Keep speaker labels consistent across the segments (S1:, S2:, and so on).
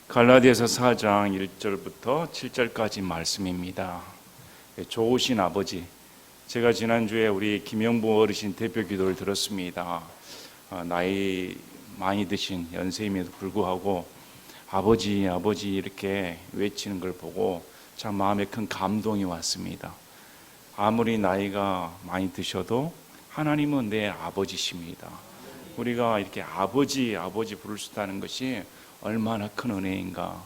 S1: 갈라디아서 4장 1절부터 7절까지 말씀입니다. 좋으신 아버지, 제가 지난주에 우리 김영부 어르신 대표 기도를 들었습니다. 나이 많이 드신 연세임에도 불구하고 아버지 아버지 이렇게 외치는 걸 보고 참 마음에 큰 감동이 왔습니다. 아무리 나이가 많이 드셔도 하나님은 내 아버지십니다. 우리가 이렇게 아버지 아버지 부를 수 있다는 것이 얼마나 큰 은혜인가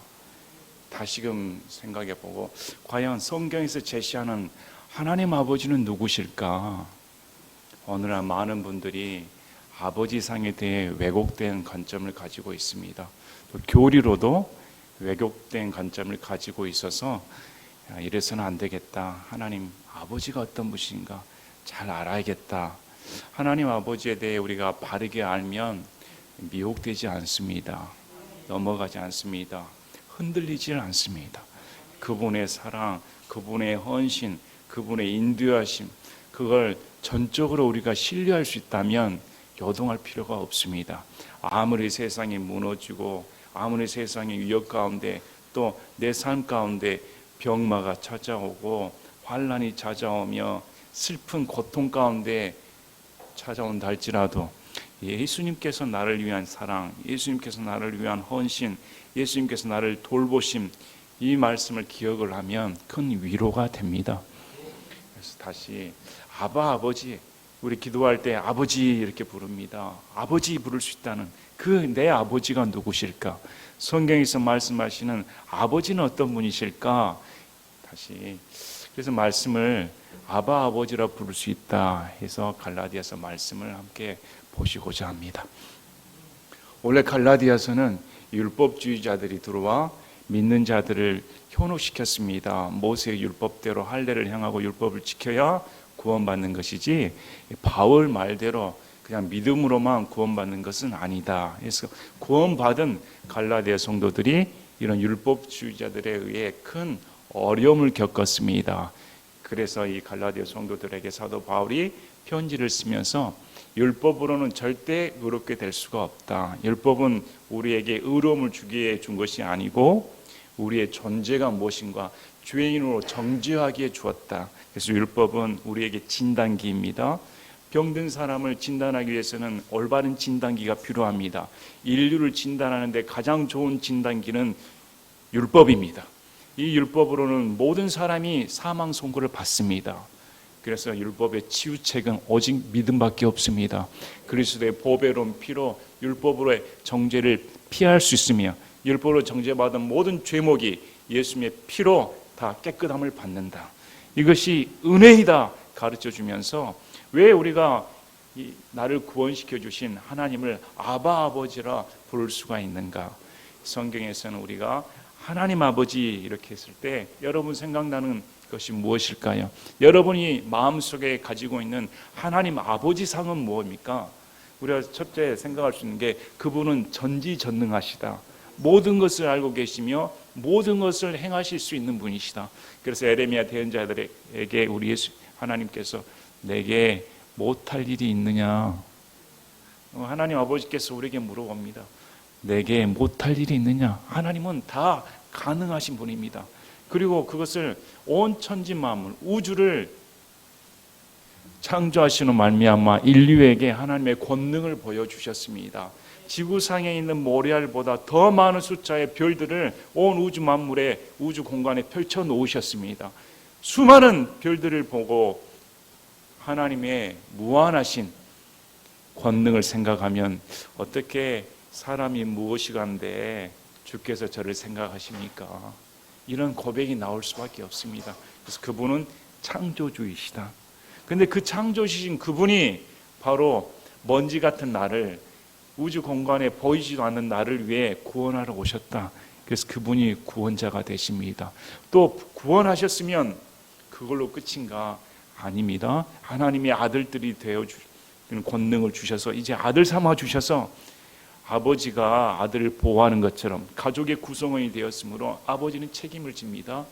S1: 다시금 생각해 보고, 과연 성경에서 제시하는 하나님 아버지는 누구실까? 오늘날 많은 분들이 아버지상에 대해 왜곡된 관점을 가지고 있습니다. 또 교리로도 왜곡된 관점을 가지고 있어서 이래서는 안 되겠다, 하나님 아버지가 어떤 분이신가 잘 알아야겠다. 하나님 아버지에 대해 우리가 바르게 알면 미혹되지 않습니다. 넘어가지 않습니다. 흔들리지 않습니다. 그분의 사랑, 그분의 헌신, 그분의 인도하심, 그걸 전적으로 우리가 신뢰할 수 있다면 요동할 필요가 없습니다. 아무리 세상이 무너지고 아무리 세상의 위협 가운데 또 내 삶 가운데 병마가 찾아오고 환난이 찾아오며 슬픈 고통 가운데 찾아온다 할지라도 예수님께서 나를 위한 사랑, 예수님께서 나를 위한 헌신, 예수님께서 나를 돌보심, 이 말씀을 기억을 하면 큰 위로가 됩니다. 그래서 다시 아버지, 우리 기도할 때 아버지 이렇게 부릅니다. 아버지 부를 수 있다는 그 내 아버지가 누구실까? 성경에서 말씀하시는 아버지는 어떤 분이실까? 다시 그래서 말씀을 아버지라 부를 수 있다 해서 갈라디아서 말씀을 함께 보시고자 합니다. 원래 갈라디아서는 율법주의자들이 들어와 믿는 자들을 현혹시켰습니다. 모세의 율법대로 할례를 행하고 율법을 지켜야 구원받는 것이지 바울 말대로 그냥 믿음으로만 구원받는 것은 아니다. 그래서 구원받은 갈라디아 성도들이 이런 율법주의자들에 의해 큰 어려움을 겪었습니다. 그래서 이 갈라디아 성도들에게 사도 바울이 편지를 쓰면서 율법으로는 절대 의롭게 될 수가 없다. 율법은 우리에게 의로움을 주기 위해 준 것이 아니고 우리의 존재가 무엇인가 죄인으로 정죄하기에 주었다. 그래서 율법은 우리에게 진단기입니다. 병든 사람을 진단하기 위해서는 올바른 진단기가 필요합니다. 인류를 진단하는데 가장 좋은 진단기는 율법입니다. 이 율법으로는 모든 사람이 사망 선고를 받습니다. 그래서 율법의 치유책은 오직 믿음밖에 없습니다. 그리스도의 보배로운 피로 율법으로의 정죄를 피할 수 있으며 율법으로 정죄받은 모든 죄목이 예수님의 피로 다 깨끗함을 받는다. 이것이 은혜이다 가르쳐주면서 왜 우리가 나를 구원시켜 주신 하나님을 아버지라 부를 수가 있는가? 성경에서는 우리가 하나님 아버지 이렇게 했을 때 여러분 생각나는 것이 무엇일까요? 여러분이 마음속에 가지고 있는 하나님 아버지 상은 무엇입니까? 우리가 첫째 생각할 수 있는 게 그분은 전지전능하시다. 모든 것을 알고 계시며 모든 것을 행하실 수 있는 분이시다. 그래서 에레미야 대언자들에게 우리 예수 하나님께서 내게 못할 일이 있느냐? 하나님 아버지께서 우리에게 물어봅니다. 내게 못할 일이 있느냐? 하나님은 다 가능하신 분입니다. 그리고 그것을 온 천지 만물, 우주를 창조하시는 말미암아 인류에게 하나님의 권능을 보여주셨습니다. 지구상에 있는 모래알보다 더 많은 숫자의 별들을 온 우주 만물의 우주 공간에 펼쳐 놓으셨습니다. 수많은 별들을 보고 하나님의 무한하신 권능을 생각하면 어떻게 사람이 무엇이간데 주께서 저를 생각하십니까? 이런 고백이 나올 수밖에 없습니다. 그래서 그분은 창조주이시다. 그런데 그 창조주신 그분이 바로 먼지 같은 나를, 우주 공간에 보이지도 않는 나를 위해 구원하러 오셨다. 그래서 그분이 구원자가 되십니다. 또 구원하셨으면 그걸로 끝인가? 아닙니다. 하나님의 아들들이 되어주는 권능을 주셔서 이제 아들 삼아 주셔서 아버지가 아들을 보호하는 것처럼 가족의 구성원이 되었으므로 아버지는 책임을 집니다.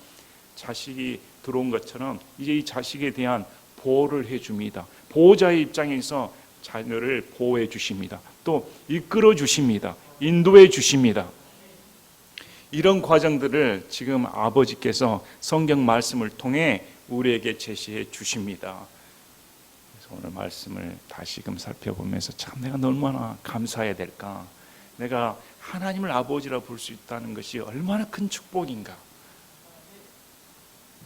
S1: 자식이 들어온 것처럼 이제 이 자식에 대한 보호를 해줍니다. 보호자의 입장에서 자녀를 보호해 주십니다. 또 이끌어 주십니다. 인도해 주십니다. 이런 과정들을 지금 아버지께서 성경 말씀을 통해 우리에게 제시해 주십니다. 그래서 오늘 말씀을 다시금 살펴보면서 참 내가 얼마나 감사해야 될까, 내가 하나님을 아버지라 부를 수 있다는 것이 얼마나 큰 축복인가,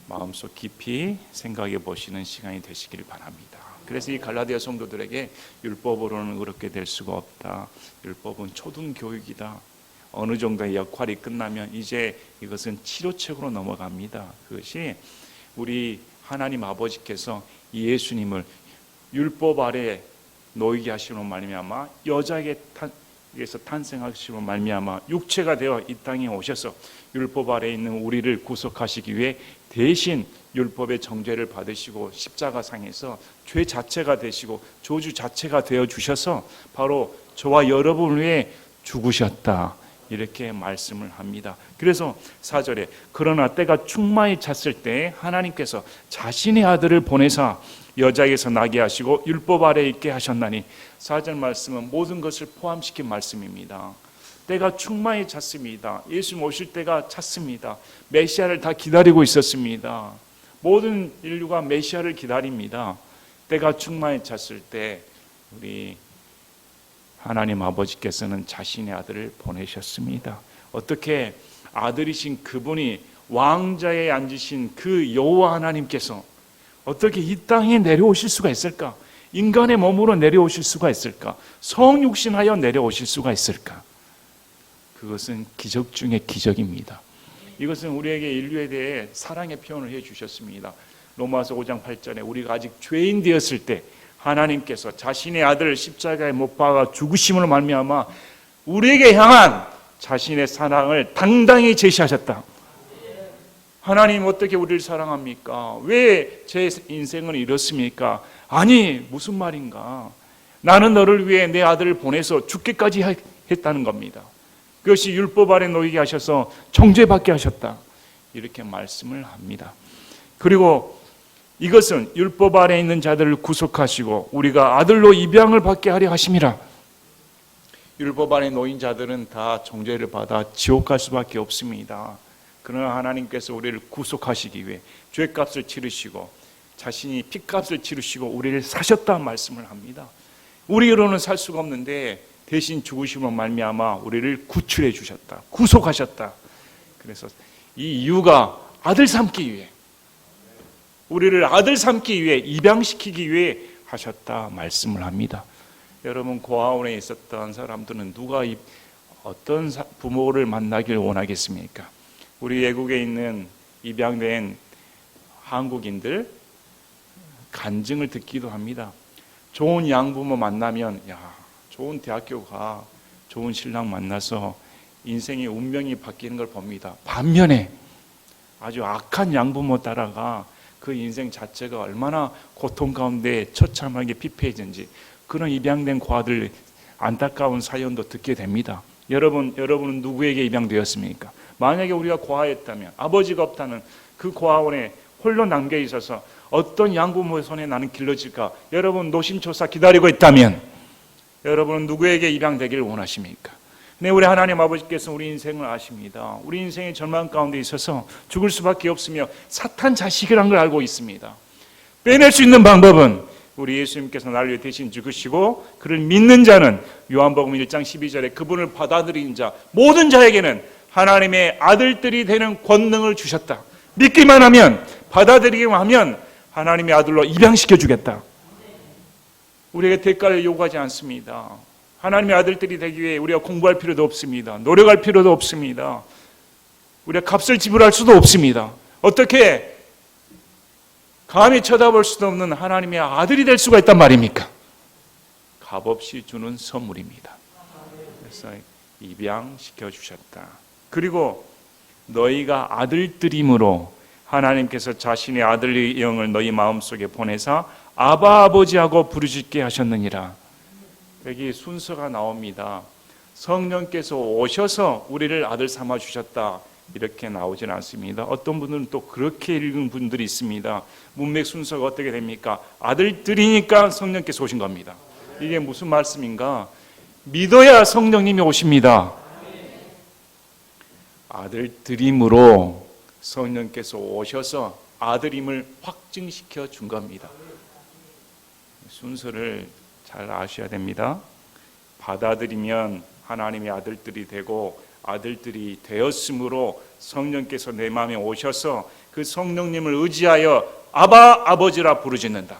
S1: 마음속 깊이 생각해 보시는 시간이 되시길 바랍니다. 그래서 이 갈라디아 성도들에게 율법으로는 그렇게 될 수가 없다, 율법은 초등교육이다, 어느 정도의 역할이 끝나면 이제 이것은 치료책으로 넘어갑니다. 그것이 우리 하나님 아버지께서 예수님을 율법 아래 놓이게 하시므로 말미암아 여자에게서 탄생하시므로 말미암아 육체가 되어 이 땅에 오셔서 율법 아래 있는 우리를 구속하시기 위해 대신 율법의 정죄를 받으시고 십자가상에서 죄 자체가 되시고 저주 자체가 되어 주셔서 바로 저와 여러분을 위해 죽으셨다, 이렇게 말씀을 합니다. 그래서 4절에 그러나 때가 충만히 찼을 때 하나님께서 자신의 아들을 보내사 여자에게서 나게 하시고 율법 아래 있게 하셨나니, 4절 말씀은 모든 것을 포함시킨 말씀입니다. 때가 충만히 찼습니다. 예수님 오실 때가 찼습니다. 메시아를 다 기다리고 있었습니다. 모든 인류가 메시아를 기다립니다. 때가 충만히 찼을 때 우리 하나님 아버지께서는 자신의 아들을 보내셨습니다. 어떻게 아들이신 그분이 왕자에 앉으신 그 여호와 하나님께서 어떻게 이 땅에 내려오실 수가 있을까? 인간의 몸으로 내려오실 수가 있을까? 성육신하여 내려오실 수가 있을까? 그것은 기적 중의 기적입니다. 이것은 우리에게 인류에 대해 사랑의 표현을 해 주셨습니다. 로마서 5장 8절에 우리가 아직 죄인 되었을 때 하나님께서 자신의 아들을 십자가에 못 박아 죽으심으로 말미암아 우리에게 향한 자신의 사랑을 당당히 제시하셨다. 하나님 어떻게 우리를 사랑합니까? 왜 제 인생은 이렇습니까? 아니 무슨 말인가? 나는 너를 위해 내 아들을 보내서 죽기까지 했다는 겁니다. 그것이 율법 아래 놓이게 하셔서 정죄받게 하셨다, 이렇게 말씀을 합니다. 그리고 이것은 율법 아래 있는 자들을 구속하시고 우리가 아들로 입양을 받게 하려 하심이라. 율법 아래 놓인 자들은 다 정죄를 받아 지옥 갈 수밖에 없습니다. 그러나 하나님께서 우리를 구속하시기 위해 죄값을 치르시고 자신이 피값을 치르시고 우리를 사셨다 말씀을 합니다. 우리로는 살 수가 없는데 대신 죽으심으로 말미암아 우리를 구출해 주셨다, 구속하셨다. 그래서 이 이유가 아들 삼기 위해, 우리를 아들 삼기 위해, 입양시키기 위해 하셨다 말씀을 합니다. 여러분 고아원에 있었던 사람들은 누가 어떤 부모를 만나길 원하겠습니까? 우리 외국에 있는 입양된 한국인들 간증을 듣기도 합니다. 좋은 양부모 만나면 좋은 대학교 가, 좋은 신랑 만나서 인생의 운명이 바뀌는 걸 봅니다. 반면에 아주 악한 양부모 따라가 그 인생 자체가 얼마나 고통 가운데 처참하게 피폐해진지, 그런 입양된 고아들 안타까운 사연도 듣게 됩니다. 여러분은 누구에게 입양되었습니까? 만약에 우리가 고아였다면, 아버지가 없다는 그 고아원에 홀로 남겨 있어서 어떤 양부모의 손에 나는 길러질까? 여러분 노심초사 기다리고 있다면 여러분은 누구에게 입양되기를 원하십니까? 근데 우리 하나님 아버지께서 우리 인생을 아십니다. 우리 인생의 절망 가운데 있어서 죽을 수밖에 없으며 사탄 자식이란 걸 알고 있습니다. 빼낼 수 있는 방법은 우리 예수님께서 나를 위해 대신 죽으시고 그를 믿는 자는 요한복음 1장 12절에 그분을 받아들인 자 모든 자에게는 하나님의 아들들이 되는 권능을 주셨다. 믿기만 하면, 받아들이기만 하면 하나님의 아들로 입양시켜 주겠다. 우리에게 대가를 요구하지 않습니다. 하나님의 아들들이 되기 위해 우리가 공부할 필요도 없습니다. 노력할 필요도 없습니다. 우리가 값을 지불할 수도 없습니다. 어떻게 감히 쳐다볼 수도 없는 하나님의 아들이 될 수가 있단 말입니까? 값없이 주는 선물입니다. 그래서 입양시켜 주셨다. 그리고 너희가 아들들임으로 하나님께서 자신의 아들의 영을 너희 마음속에 보내사 아바 아버지하고 부르짖게 하셨느니라. 여기 순서가 나옵니다. 성령께서 오셔서 우리를 아들 삼아 주셨다, 이렇게 나오진 않습니다. 어떤 분들은 또 그렇게 읽은 분들이 있습니다. 문맥 순서가 어떻게 됩니까? 아들들이니까 성령께서 오신 겁니다. 이게 무슨 말씀인가? 믿어야 성령님이 오십니다. 아들들임으로 성령께서 오셔서 아들임을 확증시켜 준 겁니다. 순서를 잘 아셔야 됩니다. 받아들이면 하나님의 아들들이 되고, 아들들이 되었으므로 성령께서 내 마음에 오셔서 그 성령님을 의지하여 아바 아버지라 부르짖는다.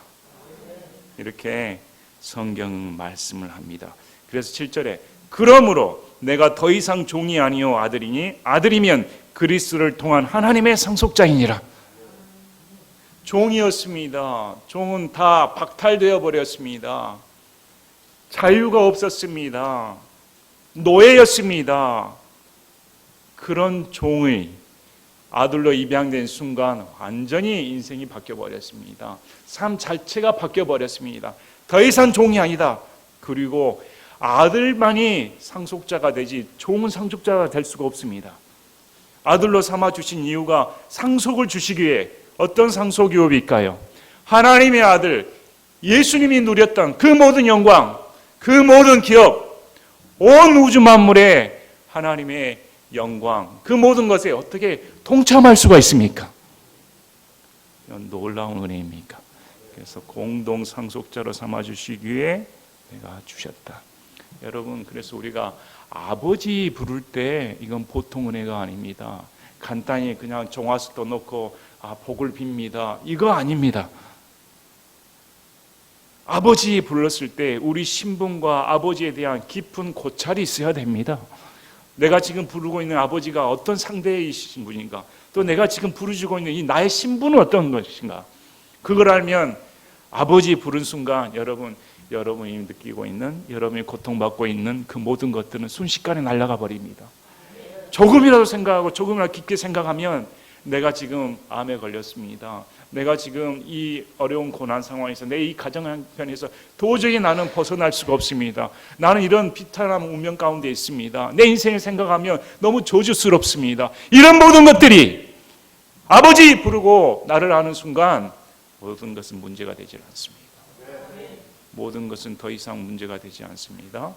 S1: 이렇게 성경 말씀을 합니다. 그래서 7절에 그러므로 내가 더 이상 종이 아니요 아들이니 아들이면 그리스도를 통한 하나님의 상속자이니라. 종이었습니다. 종은 다 박탈되어 버렸습니다. 자유가 없었습니다. 노예였습니다. 그런 종의 아들로 입양된 순간 완전히 인생이 바뀌어 버렸습니다. 삶 자체가 바뀌어 버렸습니다. 더 이상 종이 아니다. 그리고 아들만이 상속자가 되지 종은 상속자가 될 수가 없습니다. 아들로 삼아 주신 이유가 상속을 주시기 위해. 어떤 상속 유업일까요? 하나님의 아들 예수님이 누렸던 그 모든 영광, 그 모든 기업, 온 우주 만물에 하나님의 영광, 그 모든 것에 어떻게 동참할 수가 있습니까? 이건 놀라운 은혜입니까? 그래서 공동 상속자로 삼아주시기 위해 내가 주셨다. 여러분, 그래서 우리가 아버지 부를 때 이건 보통 은혜가 아닙니다. 간단히 그냥 종아스 떠놓고 복을 빕니다. 이거 아닙니다. 아버지 불렀을 때 우리 신분과 아버지에 대한 깊은 고찰이 있어야 됩니다. 내가 지금 부르고 있는 아버지가 어떤 상대이신 분인가, 또 내가 지금 부르짖고 있는 이 나의 신분은 어떤 것인가, 그걸 알면 아버지 부른 순간 여러분이 느끼고 있는, 여러분이 고통받고 있는 그 모든 것들은 순식간에 날아가 버립니다. 조금이라도 생각하고 조금이라도 깊게 생각하면 내가 지금 암에 걸렸습니다. 내가 지금 이 어려운 고난 상황에서, 내 이 가정 형편에서 도저히 나는 벗어날 수가 없습니다. 나는 이런 비탄한 운명 가운데 있습니다. 내 인생을 생각하면 너무 저주스럽습니다. 이런 모든 것들이 아버지 부르고 나를 아는 순간 모든 것은 문제가 되지 않습니다. 모든 것은 더 이상 문제가 되지 않습니다.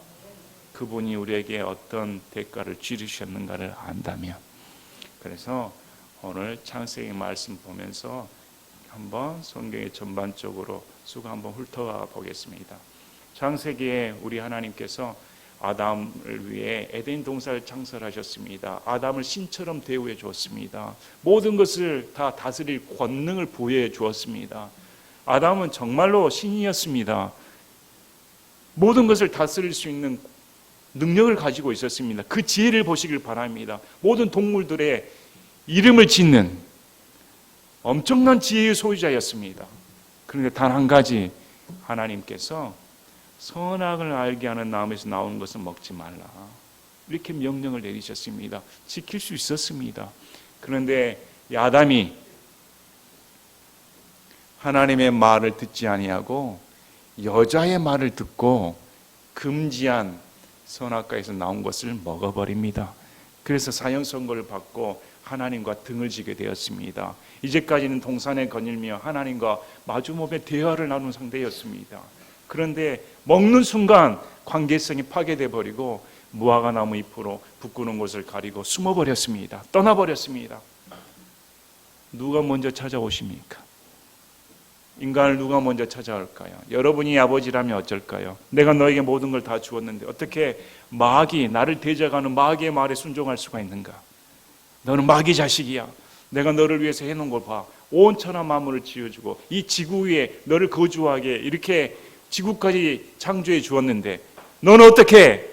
S1: 그분이 우리에게 어떤 대가를 치르셨는가를 안다면. 그래서 오늘 창세기 말씀 보면서 한번 성경의 전반적으로 쭉 한번 훑어가 보겠습니다. 창세기에 우리 하나님께서 아담을 위해 에덴 동산을 창설하셨습니다. 아담을 신처럼 대우해 주었습니다. 모든 것을 다 다스릴 권능을 부여해 주었습니다. 아담은 정말로 신이었습니다. 모든 것을 다스릴 수 있는 능력을 가지고 있었습니다. 그 지혜를 보시길 바랍니다. 모든 동물들의 이름을 짓는 엄청난 지혜의 소유자였습니다. 그런데 단 한 가지, 하나님께서 선악을 알게 하는 나무에서 나오는 것은 먹지 말라, 이렇게 명령을 내리셨습니다. 지킬 수 있었습니다. 그런데 아담이 하나님의 말을 듣지 아니하고 여자의 말을 듣고 금지한 선악과에서 나온 것을 먹어버립니다. 그래서 사형 선고를 받고 하나님과 등을 지게 되었습니다. 이제까지는 동산에 거닐며 하나님과 마주보며 대화를 나눈 상대였습니다. 그런데 먹는 순간 관계성이 파괴돼 버리고 무화과 나무 잎으로 부끄러운 곳을 가리고 숨어버렸습니다. 떠나버렸습니다. 누가 먼저 찾아오십니까? 인간을 누가 먼저 찾아올까요? 여러분이 아버지라면 어쩔까요? 내가 너에게 모든 걸 다 주었는데 어떻게 마귀, 나를 대적하는 마귀의 말에 순종할 수가 있는가? 너는 마귀 자식이야. 내가 너를 위해서 해놓은 걸 봐. 온 천하 만물을 지어주고 이 지구 위에 너를 거주하게 이렇게 지구까지 창조해 주었는데 너는 어떻게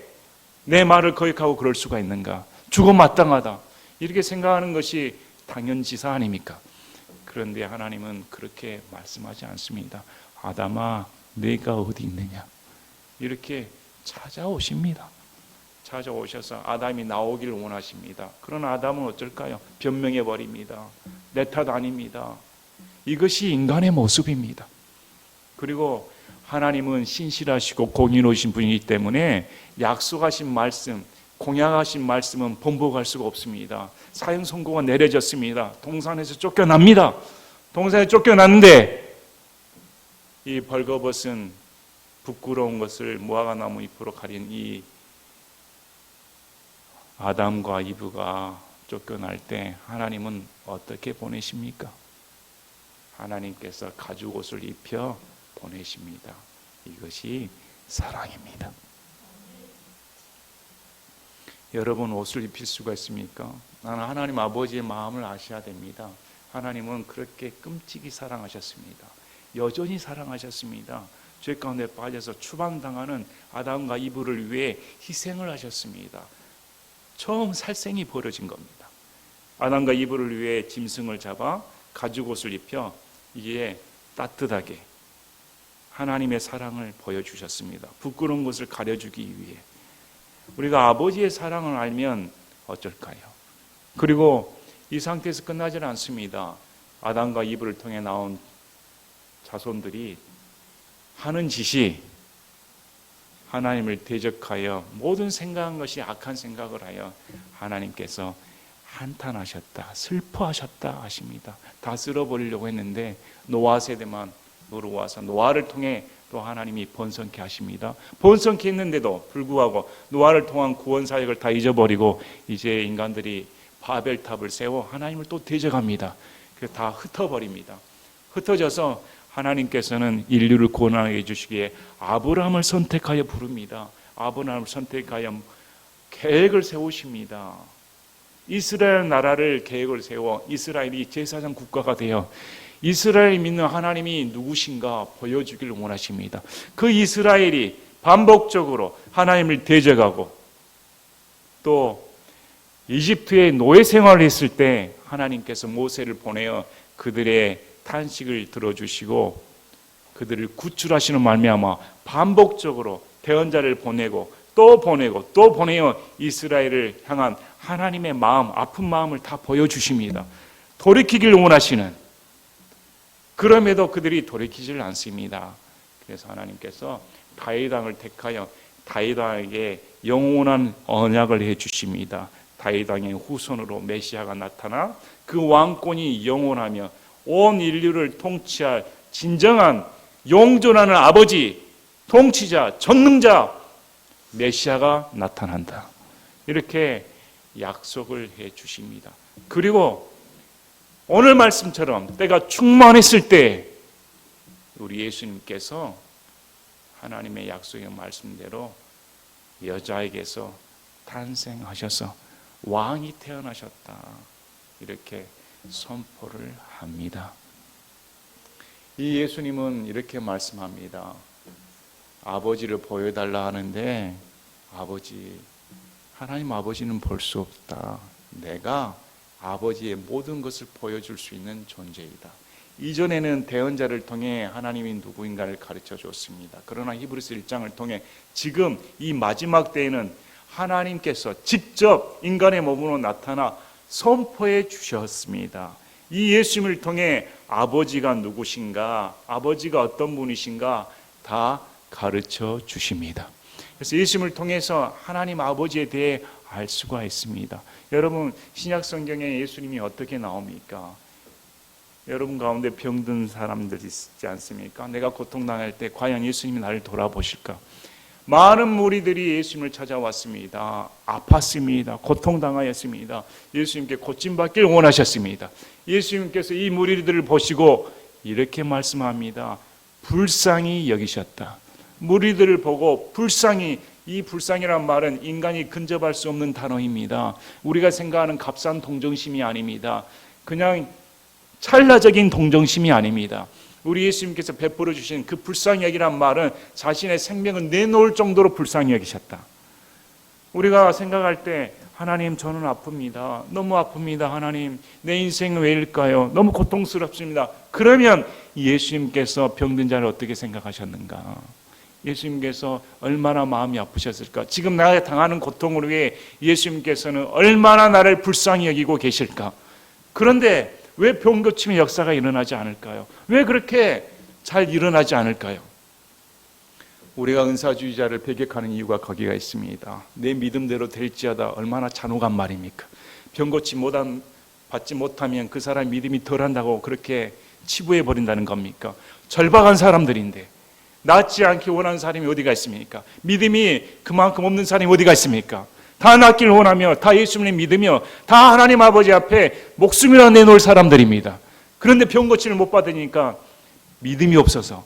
S1: 내 말을 거역하고 그럴 수가 있는가? 죽어 마땅하다. 이렇게 생각하는 것이 당연지사 아닙니까? 그런데 하나님은 그렇게 말씀하지 않습니다. 아담아, 내가 어디 있느냐? 이렇게 찾아오십니다. 찾아오셔서 아담이 나오기를 원하십니다. 그러나 아담은 어쩔까요? 변명해 버립니다. 내 탓 아닙니다. 이것이 인간의 모습입니다. 그리고 하나님은 신실하시고 공의로우신 분이기 때문에 약속하신 말씀, 공약하신 말씀은 번복할 수가 없습니다. 사형 선고가 내려졌습니다. 동산에서 쫓겨납니다. 동산에 쫓겨났는데 이 벌거벗은 부끄러운 것을 무화과 나무 잎으로 가린 이 아담과 이브가 쫓겨날 때 하나님은 어떻게 보내십니까? 하나님께서 가죽옷을 입혀 보내십니다. 이것이 사랑입니다. 여러분, 옷을 입힐 수가 있습니까? 나는 하나님 아버지의 마음을 아셔야 됩니다. 하나님은 그렇게 끔찍이 사랑하셨습니다. 여전히 사랑하셨습니다. 죄 가운데 빠져서 추방당하는 아담과 이브를 위해 희생을 하셨습니다. 처음 살생이 벌어진 겁니다. 아담과 이브를 위해 짐승을 잡아 가죽옷을 입혀 이에 따뜻하게 하나님의 사랑을 보여주셨습니다. 부끄러운 것을 가려주기 위해. 우리가 아버지의 사랑을 알면 어쩔까요? 그리고 이 상태에서 끝나지는 않습니다. 아담과 이브를 통해 나온 자손들이 하는 짓이 하나님을 대적하여 모든 생각한 것이 악한 생각을 하여 하나님께서 한탄하셨다, 슬퍼하셨다 하십니다. 다 쓸어버리려고 했는데 노아 세대만 들어와서 노아를 통해 또 하나님이 번성케 하십니다. 번성케 했는데도 불구하고 노아를 통한 구원 사역을 다 잊어버리고 이제 인간들이 바벨탑을 세워 하나님을 또 대적합니다. 그래서 다 흩어버립니다. 흩어져서 하나님께서는 인류를 구원하게 해주시기에 아브라함을 선택하여 부릅니다. 아브라함을 선택하여 계획을 세우십니다. 이스라엘 나라를 계획을 세워 이스라엘이 제사장 국가가 되어 이스라엘 믿는 하나님이 누구신가 보여주기를 원하십니다. 그 이스라엘이 반복적으로 하나님을 대적하고 또 이집트에 노예 생활을 했을 때 하나님께서 모세를 보내어 그들의 탄식을 들어주시고 그들을 구출하시는 말미암아 반복적으로 대언자를 보내고 또 보내고 또 보내어 이스라엘을 향한 하나님의 마음, 아픈 마음을 다 보여주십니다. 돌이키기를 원하시는, 그럼에도 그들이 돌이키질 않습니다. 그래서 하나님께서 다윗 왕을 택하여 다윗 왕에게 영원한 언약을 해주십니다. 다윗 왕의 후손으로 메시아가 나타나 그 왕권이 영원하며 온 인류를 통치할 진정한 용존하는 아버지, 통치자, 전능자 메시아가 나타난다. 이렇게 약속을 해 주십니다. 그리고 오늘 말씀처럼 때가 충만했을 때 우리 예수님께서 하나님의 약속의 말씀대로 여자에게서 탄생하셔서 왕이 태어나셨다. 이렇게 선포를 합니다. 이 예수님은 이렇게 말씀합니다. 아버지를 보여달라 하는데 하나님 아버지는 볼 수 없다. 내가 아버지의 모든 것을 보여줄 수 있는 존재이다. 이전에는 대언자를 통해 하나님이 누구인가를 가르쳐 줬습니다. 그러나 히브리서 1장을 통해 지금 이 마지막 때에는 하나님께서 직접 인간의 몸으로 나타나 선포해 주셨습니다. 이 예수님을 통해 아버지가 누구신가, 아버지가 어떤 분이신가 다 가르쳐 주십니다. 그래서 예수님을 통해서 하나님 아버지에 대해 알 수가 있습니다. 여러분, 신약 성경에 예수님이 어떻게 나옵니까? 여러분 가운데 병든 사람들 있지 않습니까? 내가 고통당할 때 과연 예수님이 나를 돌아보실까? 많은 무리들이 예수님을 찾아왔습니다. 아팠습니다. 고통당하였습니다. 예수님께 고침받기를 원하셨습니다. 예수님께서 이 무리들을 보시고 이렇게 말씀합니다. 불쌍히 여기셨다. 무리들을 보고 불쌍히, 이 불쌍이란 말은 인간이 근접할 수 없는 단어입니다. 우리가 생각하는 값싼 동정심이 아닙니다. 그냥 찰나적인 동정심이 아닙니다. 우리 예수님께서 베풀어 주신 그 불쌍히 여기란 말은 자신의 생명을 내놓을 정도로 불쌍히 여기셨다. 우리가 생각할 때 하나님 저는 아픕니다. 너무 아픕니다. 하나님 내 인생은 왜일까요? 너무 고통스럽습니다. 그러면 예수님께서 병든 자를 어떻게 생각하셨는가? 예수님께서 얼마나 마음이 아프셨을까? 지금 내가 당하는 고통을 위해 예수님께서는 얼마나 나를 불쌍히 여기고 계실까? 그런데 왜 병고침의 역사가 일어나지 않을까요? 왜 그렇게 잘 일어나지 않을까요? 우리가 은사주의자를 배격하는 이유가 거기가 있습니다. 내 믿음대로 될지어다 얼마나 잔혹한 말입니까? 병고침 받지 못하면 그 사람 믿음이 덜한다고 그렇게 치부해 버린다는 겁니까? 절박한 사람들인데 낫지 않기 원하는 사람이 어디가 있습니까? 믿음이 그만큼 없는 사람이 어디가 있습니까? 다 낫기를 원하며 다 예수님을 믿으며 다 하나님 아버지 앞에 목숨이라 내놓을 사람들입니다. 그런데 병 고침을 못 받으니까 믿음이 없어서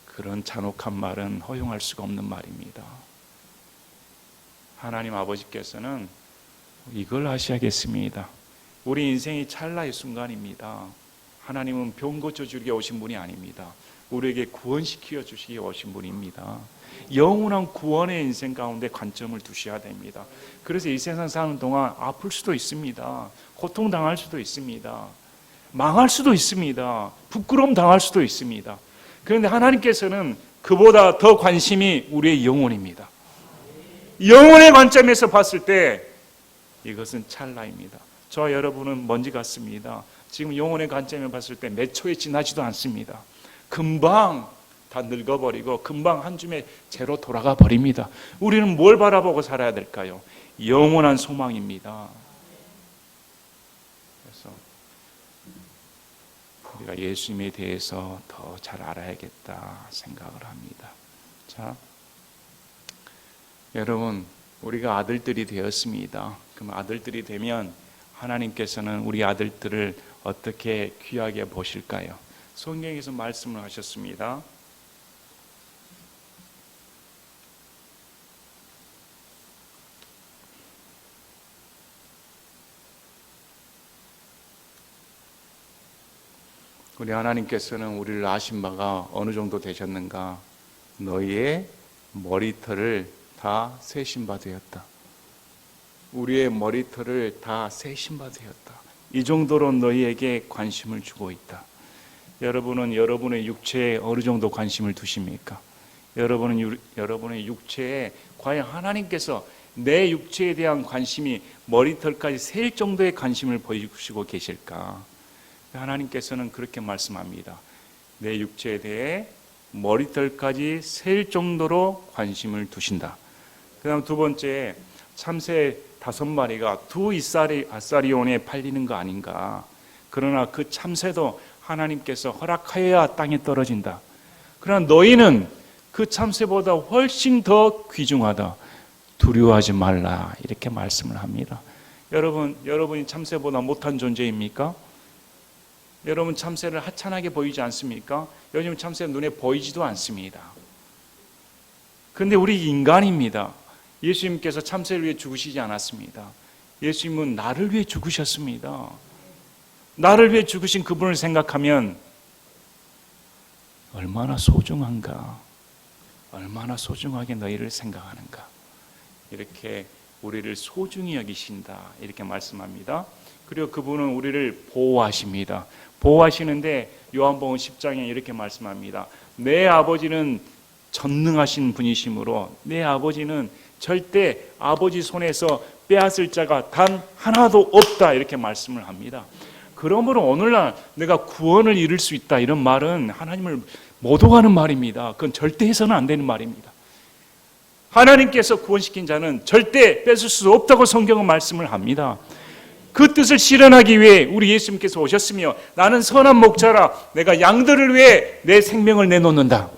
S1: 그런 잔혹한 말은 허용할 수가 없는 말입니다. 하나님 아버지께서는 이걸 하셔야겠습니다. 우리 인생이 찰나의 순간입니다. 하나님은 병 고쳐주기에 오신 분이 아닙니다. 우리에게 구원시켜 주시기에 오신 분입니다. 영원한 구원의 인생 가운데 관점을 두셔야 됩니다. 그래서 이 세상 사는 동안 아플 수도 있습니다. 고통당할 수도 있습니다. 망할 수도 있습니다. 부끄러움 당할 수도 있습니다. 그런데 하나님께서는 그보다 더 관심이 우리의 영혼입니다. 영혼의 관점에서 봤을 때 이것은 찰나입니다. 저와 여러분은 먼지 같습니다. 지금 영혼의 관점에 봤을 때 몇 초에 지나지도 않습니다. 금방 다 늙어버리고 금방 한 줌의 재로 돌아가 버립니다. 우리는 뭘 바라보고 살아야 될까요? 영원한 소망입니다. 그래서 우리가 예수님에 대해서 더 잘 알아야겠다 생각을 합니다. 자, 여러분, 우리가 아들들이 되었습니다. 그럼 아들들이 되면 하나님께서는 우리 아들들을 어떻게 귀하게 보실까요? 성경에서 말씀을 하셨습니다. 우리 하나님께서는 우리를 아신 바가 어느 정도 되셨는가? 너희의 머리털을 다 세신 바 되었다. 우리의 머리털을 다 세신 바 되었다. 이 정도로 너희에게 관심을 주고 있다. 여러분은 여러분의 육체에 어느 정도 관심을 두십니까? 여러분은 여러분의 육체에 과연 하나님께서 내 육체에 대한 관심이 머리털까지 셀 정도의 관심을 보여주시고 계실까? 하나님께서는 그렇게 말씀합니다. 내 육체에 대해 머리털까지 셀 정도로 관심을 두신다. 그 다음 두 번째, 참새 5마리가 두 아사리온에 팔리는 거 아닌가. 그러나 그 참새도 하나님께서 허락하여야 땅에 떨어진다. 그러나 너희는 그 참새보다 훨씬 더 귀중하다. 두려워하지 말라. 이렇게 말씀을 합니다. 여러분이 참새보다 못한 존재입니까? 여러분 참새를 하찮게 보이지 않습니까? 요즘 참새 눈에 보이지도 않습니다. 그런데 우리 인간입니다. 예수님께서 참새를 위해 죽으시지 않았습니다. 예수님은 나를 위해 죽으셨습니다. 나를 위해 죽으신 그분을 생각하면 얼마나 소중한가, 얼마나 소중하게 너희를 생각하는가, 이렇게 우리를 소중히 여기신다 이렇게 말씀합니다. 그리고 그분은 우리를 보호하십니다. 보호하시는데 요한복음 10장에 이렇게 말씀합니다. 내 아버지는 전능하신 분이시므로 내 아버지는 절대 아버지 손에서 빼앗을 자가 단 하나도 없다 이렇게 말씀을 합니다. 그러므로 오늘날 내가 구원을 이룰 수 있다 이런 말은 하나님을 모독하는 말입니다. 그건 절대 해서는 안 되는 말입니다. 하나님께서 구원시킨 자는 절대 뺏을 수 없다고 성경은 말씀을 합니다. 그 뜻을 실현하기 위해 우리 예수님께서 오셨으며 나는 선한 목자라 내가 양들을 위해 내 생명을 내놓는다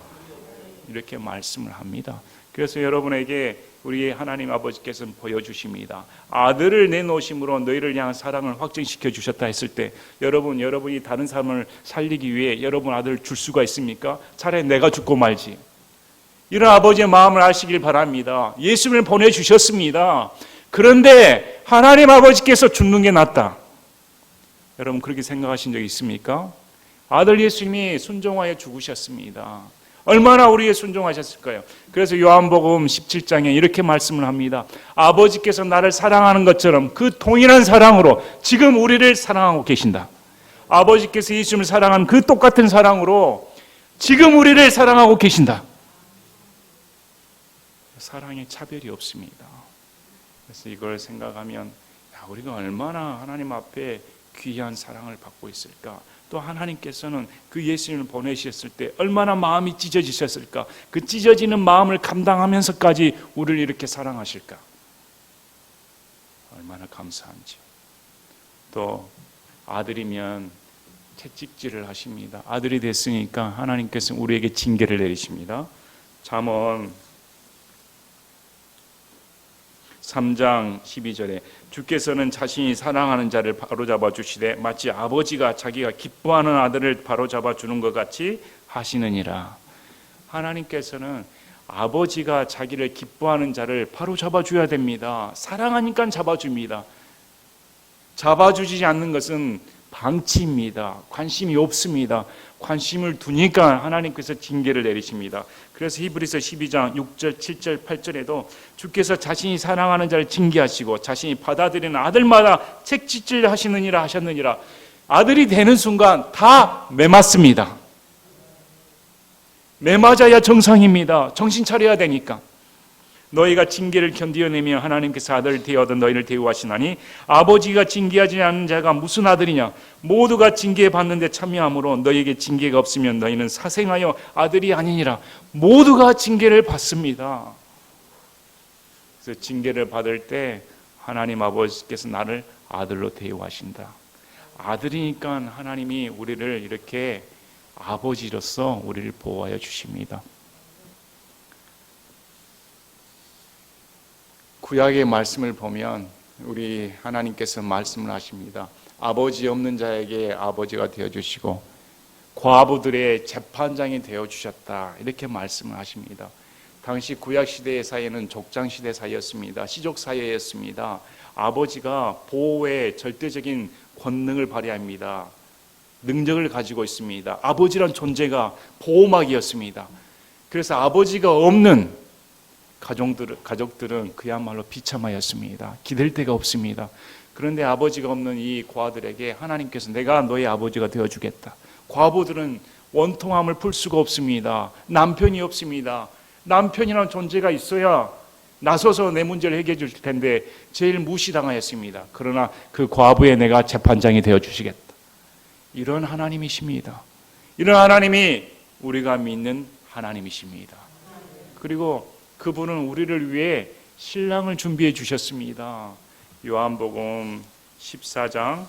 S1: 이렇게 말씀을 합니다. 그래서 여러분에게 우리 하나님 아버지께서는 보여주십니다. 아들을 내놓으심으로 너희를 향한 사랑을 확증시켜 주셨다 했을 때 여러분이 다른 사람을 살리기 위해 여러분 아들을 줄 수가 있습니까? 차라리 내가 죽고 말지. 이런 아버지의 마음을 아시길 바랍니다. 예수님을 보내주셨습니다. 그런데 하나님 아버지께서 죽는 게 낫다. 여러분 그렇게 생각하신 적 있습니까? 아들 예수님이 순종하여 죽으셨습니다. 얼마나 우리에게 순종하셨을까요? 그래서 요한복음 17장에 이렇게 말씀을 합니다. 아버지께서 나를 사랑하는 것처럼 그 동일한 사랑으로 지금 우리를 사랑하고 계신다. 아버지께서 예수님을 사랑한 그 똑같은 사랑으로 지금 우리를 사랑하고 계신다. 사랑에 차별이 없습니다. 그래서 이걸 생각하면 우리가 얼마나 하나님 앞에 귀한 사랑을 받고 있을까. 또 하나님께서는 그 예수님을 보내셨을 때 얼마나 마음이 찢어지셨을까. 그 찢어지는 마음을 감당하면서까지 우리를 이렇게 사랑하실까. 얼마나 감사한지. 또 아들이면 채찍질을 하십니다. 아들이 됐으니까 하나님께서는 우리에게 징계를 내리십니다. 잠언 3장 12절에 주께서는 자신이 사랑하는 자를 바로잡아 주시되 마치 아버지가 자기가 기뻐하는 아들을 바로잡아 주는 것 같이 하시느니라. 하나님께서는 아버지가 자기를 기뻐하는 자를 바로잡아 줘야 됩니다. 사랑하니까 잡아줍니다. 잡아주지 않는 것은 방치입니다. 관심이 없습니다. 관심을 두니까 하나님께서 징계를 내리십니다. 그래서 히브리서 12장 6절, 7절, 8절에도 주께서 자신이 사랑하는 자를 징계하시고 자신이 받아들이는 아들마다 책짓질 하시느니라 하셨느니라. 아들이 되는 순간 다 매맞습니다. 매맞아야 정상입니다. 정신 차려야 되니까. 너희가 징계를 견디어내며 하나님께서 아들을 대하여 너희를 대우하시나니 아버지가 징계하지 않는 자가 무슨 아들이냐. 모두가 징계받는데 참여함으로 너희에게 징계가 없으면 너희는 사생하여 아들이 아니니라. 모두가 징계를 받습니다. 그래서 징계를 받을 때 하나님 아버지께서 나를 아들로 대우하신다. 아들이니까 하나님이 우리를 이렇게 아버지로서 우리를 보호하여 주십니다. 구약의 말씀을 보면 우리 하나님께서 말씀을 하십니다. 아버지 없는 자에게 아버지가 되어주시고 과부들의 재판장이 되어주셨다. 이렇게 말씀을 하십니다. 당시 구약시대의 사회는 족장시대 사회였습니다. 시족사회였습니다. 아버지가 보호의 절대적인 권능을 발휘합니다. 능력을 가지고 있습니다. 아버지란 존재가 보호막이었습니다. 그래서 아버지가 없는 가족들은 그야말로 비참하였습니다. 기댈 데가 없습니다. 그런데 아버지가 없는 이 고아들에게 하나님께서 내가 너의 아버지가 되어주겠다. 과부들은 원통함을 풀 수가 없습니다. 남편이 없습니다. 남편이라는 존재가 있어야 나서서 내 문제를 해결해 줄 텐데 제일 무시당하였습니다. 그러나 그 과부의 내가 재판장이 되어주시겠다. 이런 하나님이십니다. 이런 하나님이 우리가 믿는 하나님이십니다. 그리고 그분은 우리를 위해 신랑을 준비해 주셨습니다. 요한복음 14장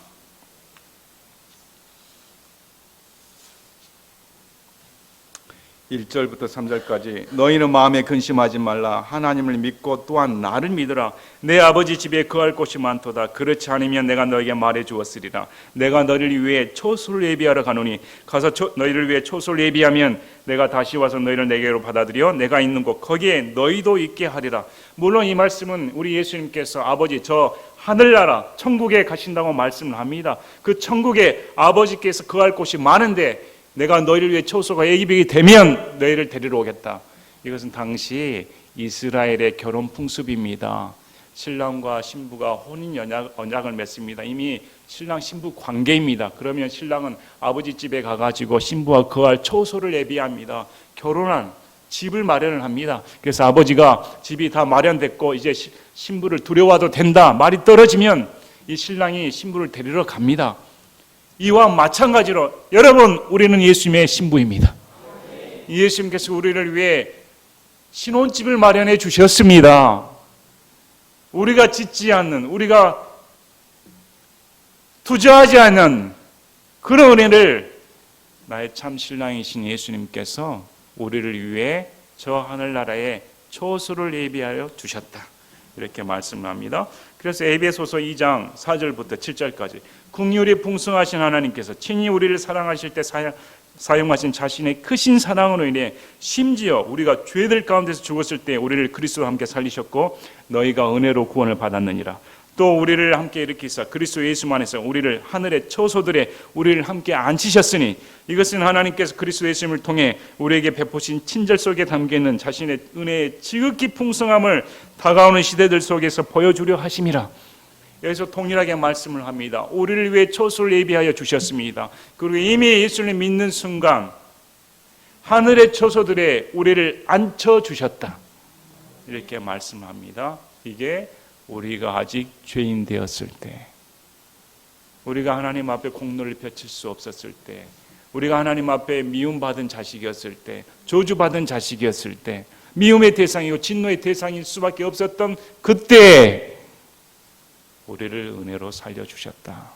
S1: 1절부터 3절까지 너희는 마음에 근심하지 말라. 하나님을 믿고 또한 나를 믿으라. 내 아버지 집에 거할 곳이 많도다. 그렇지 않으면 내가 너에게 말해 주었으리라. 내가 너희를 위해 초소를 예비하러 가노니 가서 너희를 위해 초소를 예비하면 내가 다시 와서 너희를 내게로 받아들여 내가 있는 곳 거기에 너희도 있게 하리라. 물론 이 말씀은 우리 예수님께서 아버지 저 하늘나라 천국에 가신다고 말씀을 합니다. 그 천국에 아버지께서 거할 곳이 많은데 내가 너희를 위해 초소가 예비되게 되면 너희를 데리러 오겠다. 이것은 당시 이스라엘의 결혼 풍습입니다. 신랑과 신부가 혼인 언약을 맺습니다. 이미 신랑 신부 관계입니다. 그러면 신랑은 아버지 집에 가가지고 신부와 거할 초소를 예비합니다. 결혼한 집을 마련을 합니다. 그래서 아버지가 집이 다 마련됐고 이제 신부를 두려워도 된다 말이 떨어지면 이 신랑이 신부를 데리러 갑니다. 이와 마찬가지로 여러분 우리는 예수님의 신부입니다. 예수님께서 우리를 위해 신혼집을 마련해 주셨습니다. 우리가 짓지 않는, 우리가 투자하지 않는 그런 은혜를 나의 참 신랑이신 예수님께서 우리를 위해 저 하늘나라에 초소를 예비하여 주셨다. 이렇게 말씀합니다. 그래서 에베소서 2장 4절부터 7절까지 긍휼이 풍성하신 하나님께서 친히 우리를 사랑하실 때 사용하신 자신의 크신 사랑으로 인해 심지어 우리가 죄들 가운데서 죽었을 때 우리를 그리스도와 함께 살리셨고 너희가 은혜로 구원을 받았느니라. 또 우리를 함께 일으키사 그리스도 예수 안에서 우리를 하늘의 초소들에 우리를 함께 앉히셨으니 이것은 하나님께서 그리스도 예수님을 통해 우리에게 베푸신 친절 속에 담겨있는 자신의 은혜의 지극히 풍성함을 다가오는 시대들 속에서 보여주려 하심이라. 여기서 동일하게 말씀을 합니다. 우리를 위해 초소를 예비하여 주셨습니다. 그리고 이미 예수를 믿는 순간 하늘의 초소들에 우리를 앉혀주셨다. 이렇게 말씀합니다. 이게 우리가 아직 죄인 되었을 때, 우리가 하나님 앞에 공로를 펼칠 수 없었을 때, 우리가 하나님 앞에 미움받은 자식이었을 때, 저주받은 자식이었을 때, 미움의 대상이고 진노의 대상일 수밖에 없었던 그때 우리를 은혜로 살려주셨다.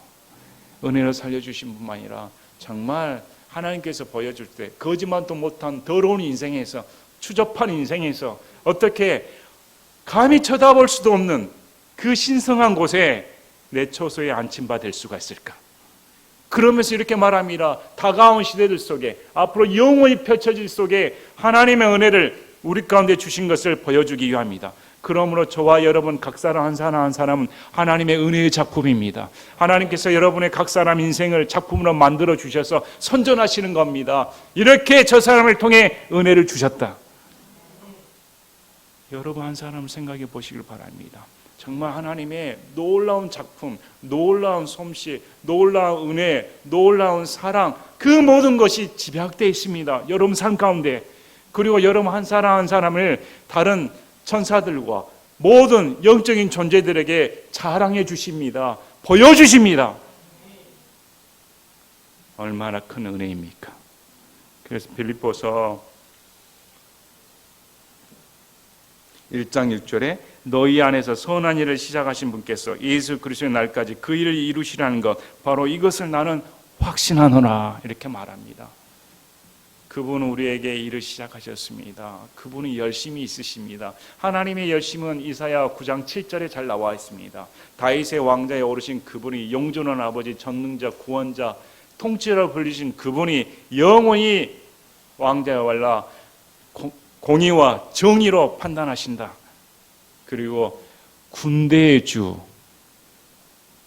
S1: 은혜로 살려주신 뿐만 아니라 정말 하나님께서 보여줄 때 거짓말도 못한 더러운 인생에서, 추접한 인생에서 어떻게 감히 쳐다볼 수도 없는 그 신성한 곳에 내 처소에 안침바 될 수가 있을까? 그러면서 이렇게 말합니다. 다가온 시대들 속에, 앞으로 영원히 펼쳐질 속에 하나님의 은혜를 우리 가운데 주신 것을 보여주기 위함이다. 그러므로 저와 여러분 각 사람 한 사람 한 사람은 하나님의 은혜의 작품입니다. 하나님께서 여러분의 각 사람 인생을 작품으로 만들어 주셔서 선전하시는 겁니다. 이렇게 저 사람을 통해 은혜를 주셨다. 여러분 한 사람을 생각해 보시길 바랍니다. 정말 하나님의 놀라운 작품, 놀라운 솜씨, 놀라운 은혜, 놀라운 사랑, 그 모든 것이 집약되어 있습니다. 여러분 삶 가운데. 그리고 여러분 한 사람 한 사람을 다른 천사들과 모든 영적인 존재들에게 자랑해 주십니다. 보여주십니다. 얼마나 큰 은혜입니까? 그래서 빌립보서 1장 1절에 너희 안에서 선한 일을 시작하신 분께서 예수 그리스도의 날까지 그 일을 이루시라는 것, 바로 이것을 나는 확신하노라, 이렇게 말합니다. 그분은 우리에게 일을 시작하셨습니다. 그분은 열심이 있으십니다. 하나님의 열심은 이사야 9장 7절에 잘 나와 있습니다. 다윗의 왕자에 오르신 그분이 영존한 아버지, 전능자, 구원자, 통치자로 불리신 그분이 영원히 왕자에 올라 공의와 정의로 판단하신다. 그리고 군대의 주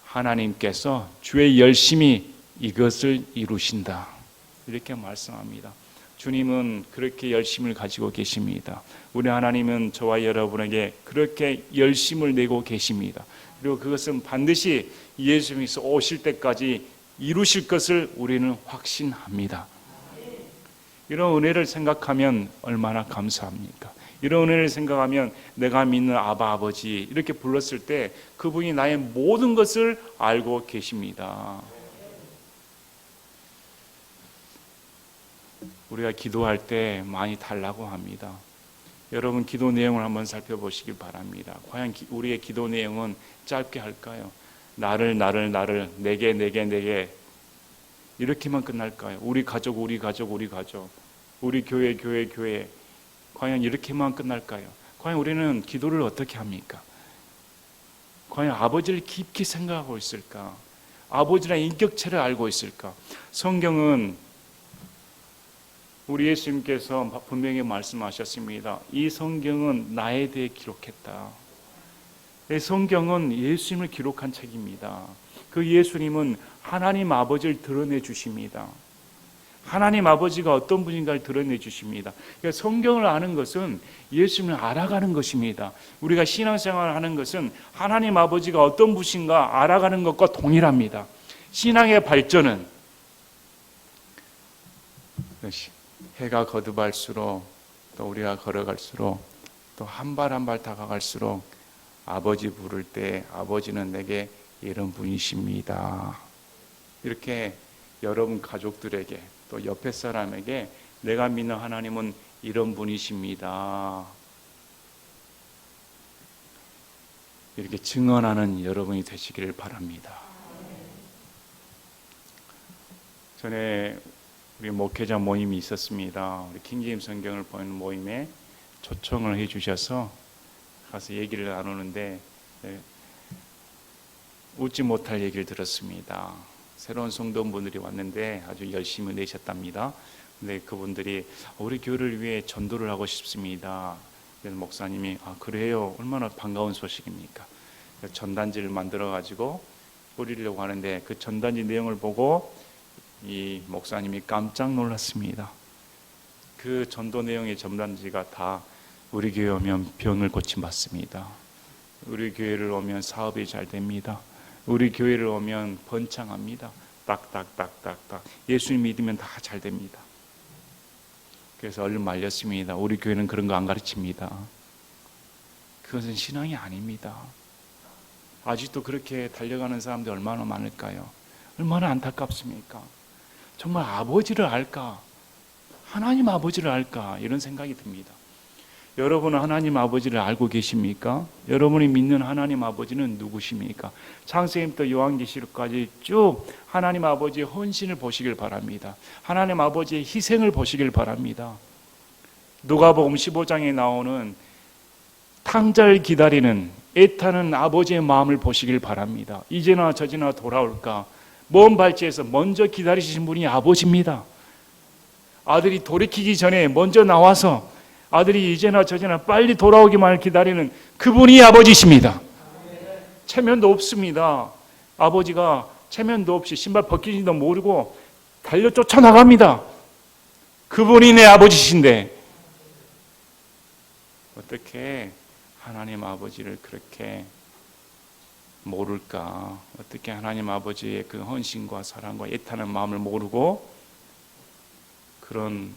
S1: 하나님께서 주의 열심히 이것을 이루신다, 이렇게 말씀합니다. 주님은 그렇게 열심을 가지고 계십니다. 우리 하나님은 저와 여러분에게 그렇게 열심을 내고 계십니다. 그리고 그것은 반드시 예수님께서 오실 때까지 이루실 것을 우리는 확신합니다. 이런 은혜를 생각하면 얼마나 감사합니까? 이런 은혜를 생각하면 내가 믿는 아바 아버지 이렇게 불렀을 때 그분이 나의 모든 것을 알고 계십니다. 우리가 기도할 때 많이 달라고 합니다. 여러분 기도 내용을 한번 살펴보시길 바랍니다. 과연 우리의 기도 내용은 짧게 할까요? 나를 내게 이렇게만 끝날까요? 우리 가족 우리 교회 과연 이렇게만 끝날까요? 과연 우리는 기도를 어떻게 합니까? 과연 아버지를 깊이 생각하고 있을까? 아버지의 인격체를 알고 있을까? 성경은 우리 예수님께서 분명히 말씀하셨습니다. 이 성경은 나에 대해 기록했다. 이 성경은 예수님을 기록한 책입니다. 그 예수님은 하나님 아버지를 드러내 주십니다. 하나님 아버지가 어떤 분인가를 드러내 주십니다. 그러니까 성경을 아는 것은 예수님을 알아가는 것입니다. 우리가 신앙생활을 하는 것은 하나님 아버지가 어떤 분인가 알아가는 것과 동일합니다. 신앙의 발전은 해가 거듭할수록 또 우리가 걸어갈수록 또 한 발 한 발 다가갈수록 아버지 부를 때 아버지는 내게 이런 분이십니다. 이렇게 여러분 가족들에게 또 옆에 사람에게 내가 믿는 하나님은 이런 분이십니다. 이렇게 증언하는 여러분이 되시기를 바랍니다. 전에 우리 목회자 모임이 있었습니다. 우리 킹제임스 성경을 보는 모임에 초청을 해주셔서 가서 얘기를 나누는데 웃지 못할 얘기를 들었습니다. 새로운 성도분들이 왔는데 아주 열심히 내셨답니다. 근데 그분들이 우리 교회를 위해 전도를 하고 싶습니다. 그래서 목사님이 그래요? 얼마나 반가운 소식입니까? 전단지를 만들어 가지고 뿌리려고 하는데 그 전단지 내용을 보고 이 목사님이 깜짝 놀랐습니다. 그 전도 내용의 전단지가 다 우리 교회 오면 병을 고침받습니다. 우리 교회를 오면 사업이 잘 됩니다. 우리 교회를 오면 번창합니다. 딱딱딱딱딱 예수님 믿으면 다 잘 됩니다. 그래서 얼른 말렸습니다. 우리 교회는 그런 거 안 가르칩니다. 그것은 신앙이 아닙니다. 아직도 그렇게 달려가는 사람들이 얼마나 많을까요? 얼마나 안타깝습니까? 정말 아버지를 알까? 하나님 아버지를 알까? 이런 생각이 듭니다. 여러분은 하나님 아버지를 알고 계십니까? 여러분이 믿는 하나님 아버지는 누구십니까? 창세기부터 요한계시록까지 쭉 하나님 아버지의 헌신을 보시길 바랍니다. 하나님 아버지의 희생을 보시길 바랍니다. 누가복음 15장에 나오는 탕자를 기다리는 애타는 아버지의 마음을 보시길 바랍니다. 이제나 저제나 돌아올까. 먼 발치에서 먼저 기다리시는 분이 아버지입니다. 아들이 돌이키기 전에 먼저 나와서 아들이 이제나 저제나 빨리 돌아오기만을 기다리는 그분이 아버지십니다. 체면도 없습니다. 아버지가 체면도 없이 신발 벗기지도 모르고 달려 쫓아나갑니다. 그분이 내 아버지신데 어떻게 하나님 아버지를 그렇게 모를까? 어떻게 하나님 아버지의 그 헌신과 사랑과 애타는 마음을 모르고 그런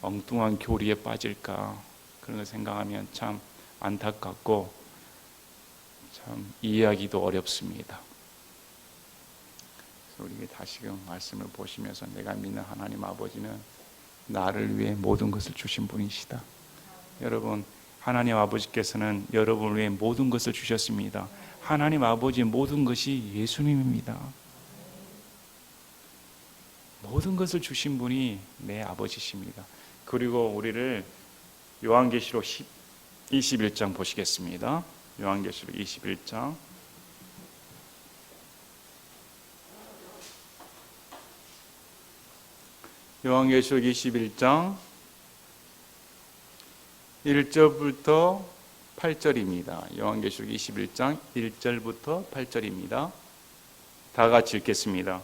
S1: 엉뚱한 교리에 빠질까? 그런 걸 생각하면 참 안타깝고 참 이해하기도 어렵습니다. 그래서 우리 다시금 말씀을 보시면서 내가 믿는 하나님 아버지는 나를 위해 모든 것을 주신 분이시다. 여러분, 하나님 아버지께서는 여러분을 위해 모든 것을 주셨습니다. 하나님 아버지의 모든 것이 예수님입니다. 모든 것을 주신 분이 내 아버지십니다. 그리고 우리를 요한계시록 21장 보시겠습니다. 요한계시록 21장 요한계시록 21장 1절부터 8절입니다. 요한계시록 21장 1절부터 8절입니다. 다 같이 읽겠습니다.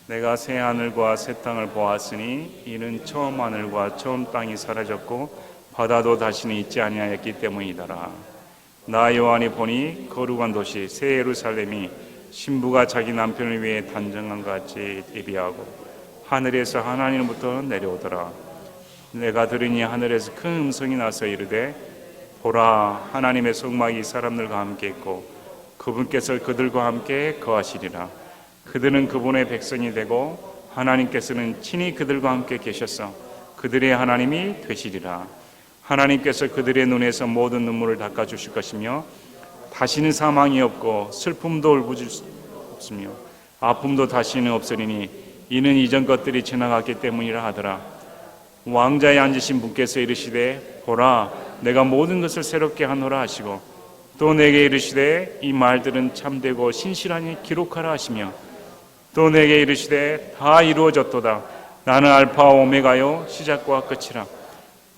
S1: 내가 새 하늘과 새 땅을 보았으니 이는 처음 하늘과 처음 땅이 사라졌고 바다도 다시는 있지 아니하였기 때문이더라. 나 요한이 보니 거룩한 도시 새 예루살렘이 신부가 자기 남편을 위해 단정한 것 같이 예비하고 하늘에서 하나님으로부터 내려오더라. 내가 들으니 하늘에서 큰 음성이 나서 이르되 보라 하나님의 성막이 사람들과 함께 있고 그분께서 그들과 함께 거하시리라. 그들은 그분의 백성이 되고 하나님께서는 친히 그들과 함께 계셔서 그들의 하나님이 되시리라. 하나님께서 그들의 눈에서 모든 눈물을 닦아주실 것이며 다시는 사망이 없고 슬픔도 울부짖을 수 없으며 아픔도 다시는 없으리니 이는 이전 것들이 지나갔기 때문이라 하더라. 왕자에 앉으신 분께서 이르시되 보라 내가 모든 것을 새롭게 하노라 하시고 또 내게 이르시되 이 말들은 참되고 신실하니 기록하라 하시며 또 내게 이르시되 다 이루어졌도다. 나는 알파와 오메가요 시작과 끝이라.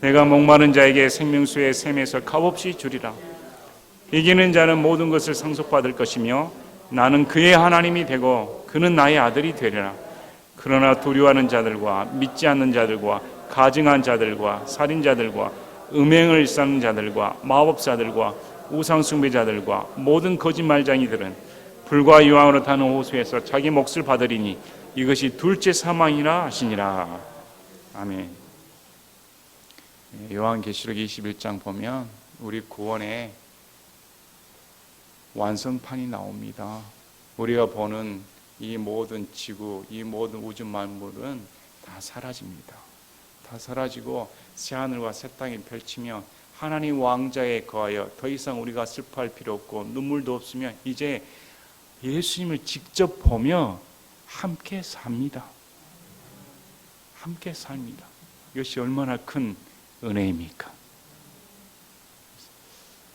S1: 내가 목마른 자에게 생명수의 샘에서 값없이 주리라. 이기는 자는 모든 것을 상속받을 것이며 나는 그의 하나님이 되고 그는 나의 아들이 되리라. 그러나 두려워하는 자들과 믿지 않는 자들과 가증한 자들과 살인자들과 음행을 일삼는 자들과 마법사들과 우상숭배자들과 모든 거짓말쟁이들은 불과 유황으로 타는 호수에서 자기 몫을 받으리니 이것이 둘째 사망이라 하시니라. 아멘. 요한계시록 21장 보면 우리 구원의 완성판이 나옵니다. 우리가 보는 이 모든 지구, 이 모든 우주 만물은 다 사라집니다. 다 사라지고 새하늘과 새 땅이 펼치며 하나님 왕자에 거하여 더 이상 우리가 슬퍼할 필요 없고 눈물도 없으며 이제 예수님을 직접 보며 함께 삽니다. 함께 삽니다. 이것이 얼마나 큰 은혜입니까?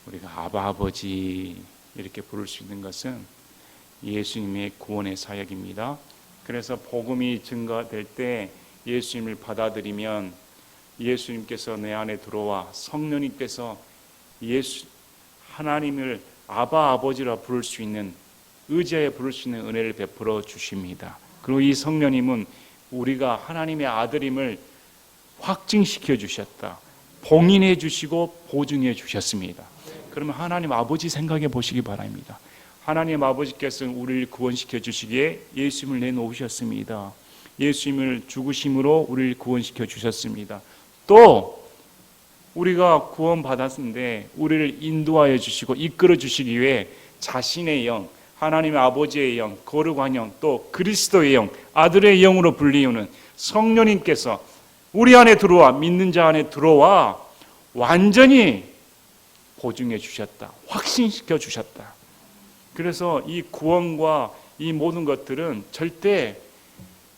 S1: 우리가 아바 아버지 이렇게 부를 수 있는 것은 예수님의 구원의 사역입니다. 그래서 복음이 증거될 때 예수님을 받아들이면 예수님께서 내 안에 들어와 성령님께서 하나님을 아바 아버지라 부를 수 있는 의지하여 부를 수 있는 은혜를 베풀어 주십니다. 그리고 이 성령님은 우리가 하나님의 아들임을 확증시켜 주셨다. 봉인해 주시고 보증해 주셨습니다. 그러면 하나님 아버지 생각해 보시기 바랍니다. 하나님 아버지께서는 우리를 구원시켜 주시기에 예수님을 내놓으셨습니다. 예수님을 죽으심으로 우리를 구원시켜 주셨습니다. 또 우리가 구원받았는데 우리를 인도하여 주시고 이끌어 주시기 위해 자신의 영, 하나님의 아버지의 영, 거룩한 영, 또 그리스도의 영, 아들의 영으로 불리우는 성령님께서 우리 안에 들어와 믿는 자 안에 들어와 완전히 보증해 주셨다. 확신시켜 주셨다. 그래서 이 구원과 이 모든 것들은 절대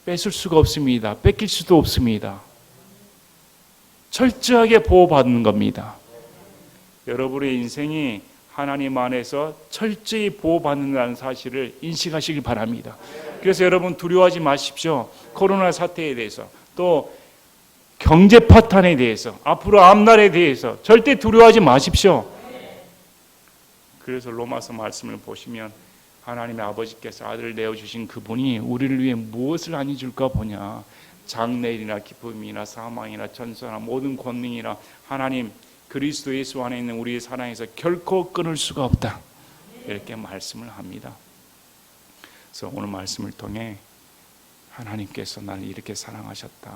S1: 뺏을 수가 없습니다. 뺏길 수도 없습니다. 철저하게 보호받는 겁니다. 여러분의 인생이 하나님 안에서 철저히 보호받는다는 사실을 인식하시길 바랍니다. 그래서 여러분 두려워하지 마십시오. 코로나 사태에 대해서, 또 경제 파탄에 대해서, 앞으로 앞날에 대해서 절대 두려워하지 마십시오. 그래서 로마서 말씀을 보시면 하나님의 아버지께서 아들을 내어주신 그분이 우리를 위해 무엇을 안해 줄까 보냐. 장래일이나 기쁨이나 사망이나 천사나 모든 권능이나 하나님 그리스도 예수 안에 있는 우리의 사랑에서 결코 끊을 수가 없다. 이렇게 말씀을 합니다. 그래서 오늘 말씀을 통해 하나님께서 나를 이렇게 사랑하셨다,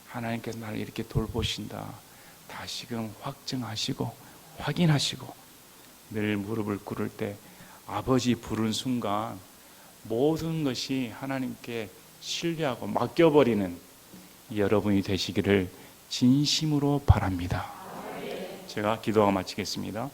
S1: 하나님께서 나를 이렇게 돌보신다, 다시금 확증하시고 확인하시고, 늘 무릎을 꿇을 때 아버지 부른 순간 모든 것이 하나님께 신뢰하고 맡겨버리는 여러분이 되시기를 진심으로 바랍니다. 제가 기도하고 마치겠습니다.